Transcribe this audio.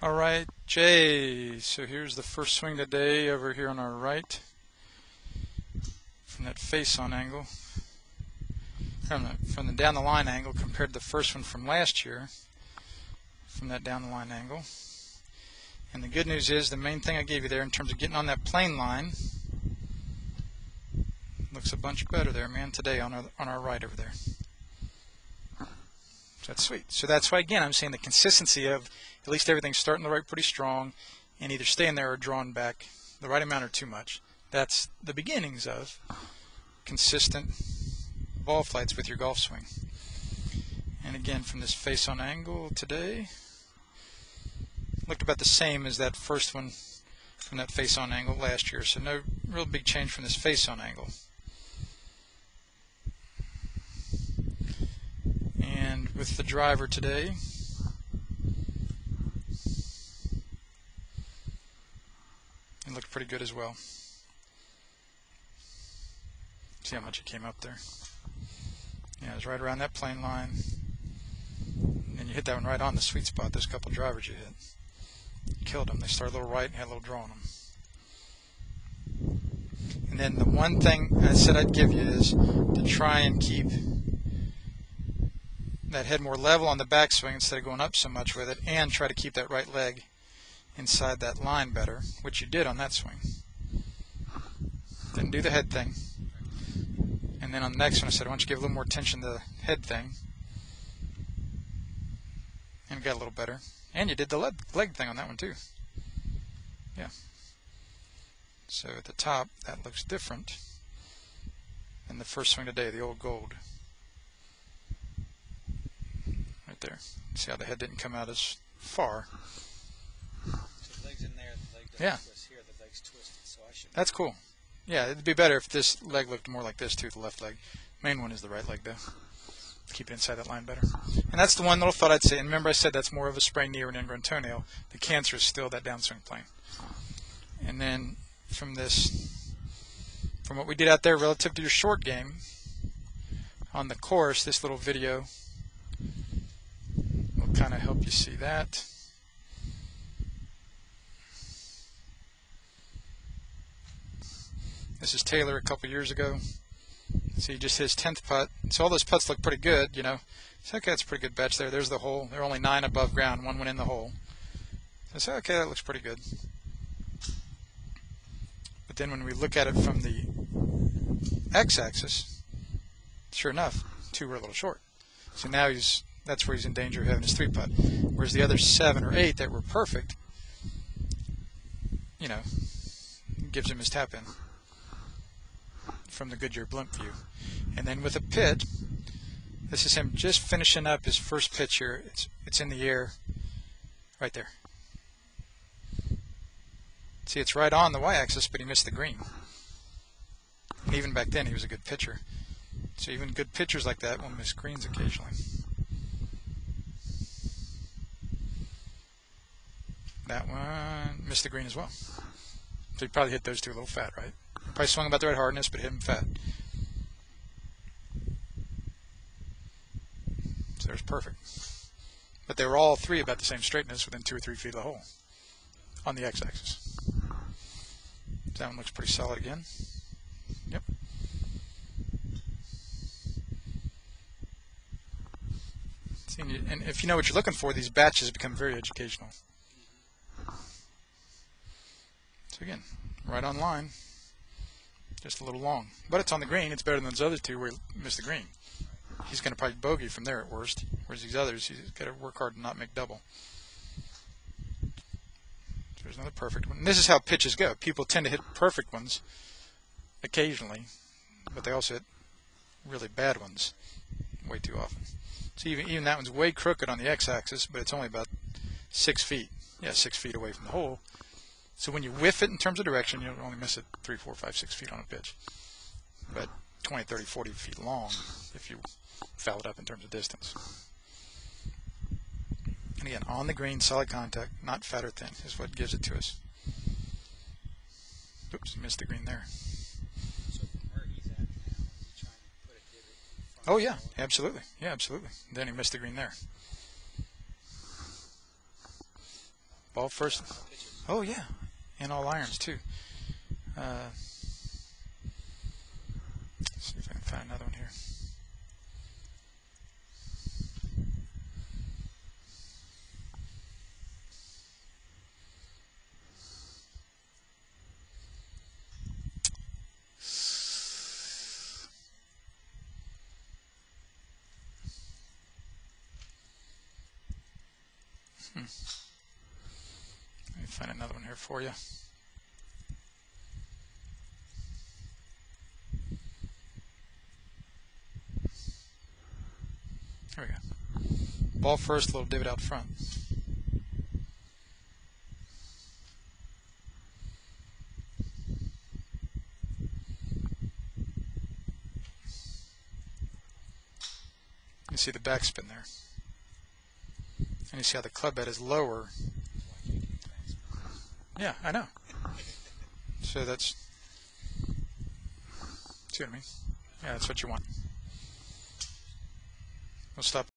All right, Jay. So here's the first swing today over here on our right from that face-on angle, from the down the line angle compared to the first one from last year from that down the line angle. And the good news is the main thing I gave you there in terms of getting on that plane line looks a bunch better there, man, today on our right over there. So that's sweet. So that's why, again, I'm saying the consistency of at least everything's starting to right pretty strong and either staying there or drawn back the right amount or too much. That's the beginnings of consistent ball flights with your golf swing. And again, from this face-on angle today, looked about the same as that first one from that face-on angle last year. So no real big change from this face-on angle. And with the driver today, it looked pretty good as well. See how much it came up there. Yeah, it was right around that plane line. And you hit that one right on the sweet spot. Those couple drivers you hit. You killed them. They started a little right and had a little draw on them. And then the one thing I said I'd give you is to try and keep that head more level on the backswing instead of going up so much with it, and try to keep that right leg inside that line better, which you did on that swing. Didn't do the head thing. And then on the next one I said, why don't you give a little more attention to the head thing, and got a little better. And you did the leg thing on that one too. Yeah. So at the top, that looks different than the first swing today, the old gold. Right there. See how the head didn't come out as far. So the leg's in there, the leg doesn't twist here, the leg's twisted, so I should... That's cool. Yeah, it'd be better if this leg looked more like this too, the left leg. Main one is the right leg though. Keep it inside that line better. And that's the one little thought I'd say. And remember I said that's more of a sprained knee or an ingrown toenail. The cancer is still that downswing plane. And then from what we did out there relative to your short game on the course, this little video will kind of help you see that. This is Taylor a couple years ago. So he just hit his 10th putt. So all those putts look pretty good, you know. So okay, that's a pretty good batch there. There's the hole. There are only 9 above ground. 1 went in the hole. So I say, okay, that looks pretty good. But then when we look at it from the x-axis, sure enough, 2 were a little short. So now that's where he's in danger of having his 3-putt. Whereas the other 7 or 8 that were perfect, you know, gives him his tap-in from the Goodyear blimp view. And then with a pit, this is him just finishing up his first pitch here. It's in the air right there. See, it's right on the y-axis, but he missed the green. And even back then, he was a good pitcher. So even good pitchers like that will miss greens occasionally. That one missed the green as well. So he probably hit those two a little fat, right? Probably swung about the right hardness, but hit him fat. So there's perfect. But they were all 3 about the same straightness within 2 or 3 feet of the hole on the x-axis. That one looks pretty solid again. Yep. See, and if you know what you're looking for, these batches become very educational. So again, right on line. Just a little long. But it's on the green. It's better than those other 2 where he missed the green. He's going to probably bogey from there at worst. Whereas these others, he's got to work hard to not make double. So there's another perfect one. And this is how pitches go. People tend to hit perfect ones occasionally, but they also hit really bad ones way too often. So even that one's way crooked on the x-axis, but it's only about 6 feet. Yeah, 6 feet away from the hole. So when you whiff it in terms of direction, you'll only miss it 3, 4, 5, 6 feet on a pitch. But 20, 30, 40 feet long if you foul it up in terms of distance. And again, on the green, solid contact, not fat or thin, is what gives it to us. Oops, missed the green there. So from where he's at now, is he trying to put a divot? Oh yeah, absolutely. Yeah, absolutely. Then he missed the green there. Ball Ball first. Oh, yeah. And all irons, too. Let's see if I can find another one here. Let me find another one here for you. There we go. Ball first, little divot out front. You see the backspin there. And you see how the club head is lower. Yeah, I know. So that's, see what I mean? Yeah, that's what you want. We'll stop.